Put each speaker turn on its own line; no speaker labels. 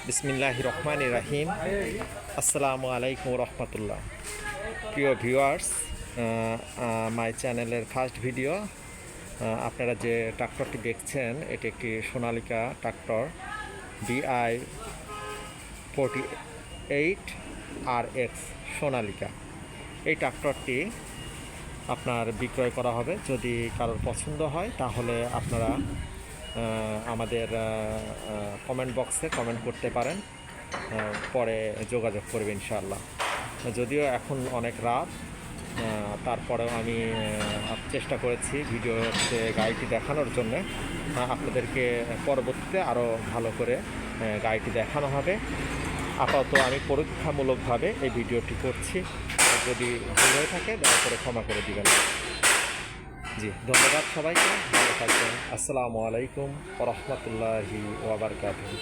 বিসমিল্লাহির রহমানির রহিম। আসসালামু আলাইকুম রহমতুল্লাহ। প্রিয় ভিউয়ার্স, মাই চ্যানেলের ফার্স্ট ভিডিও। আপনারা যে ট্রাক্টরটি দেখছেন এটি একটি Sonalika tractor BI-48 RX Sonalika. এই ট্রাক্টরটি আপনার বিক্রয় করা হবে। যদি কারোর পছন্দ হয় তাহলে আপনারা আমাদের কমেন্ট বক্সে কমেন্ট করতে পারেন, পরে যোগাযোগ করবে ইনশাআল্লাহ। যদিও এখন অনেক রাত, তারপরেও আমি চেষ্টা করেছি ভিডিওতে গাড়িটি দেখানোর জন্যে। আপনাদেরকে পরবর্তীতে আরও ভালো করে গাড়িটি দেখানো হবে। আপাতত আমি পরীক্ষামূলকভাবে এই ভিডিওটি করছি। যদি ভুল হয়ে থাকে দয়া করে ক্ষমা করে দিবেন। জি, ধন্যবাদ সবাইকে। ভালো থাকবেন। আসসালামু আলাইকুম ওয়া রাহমাতুল্লাহি ওয়া বারাকাতুহু।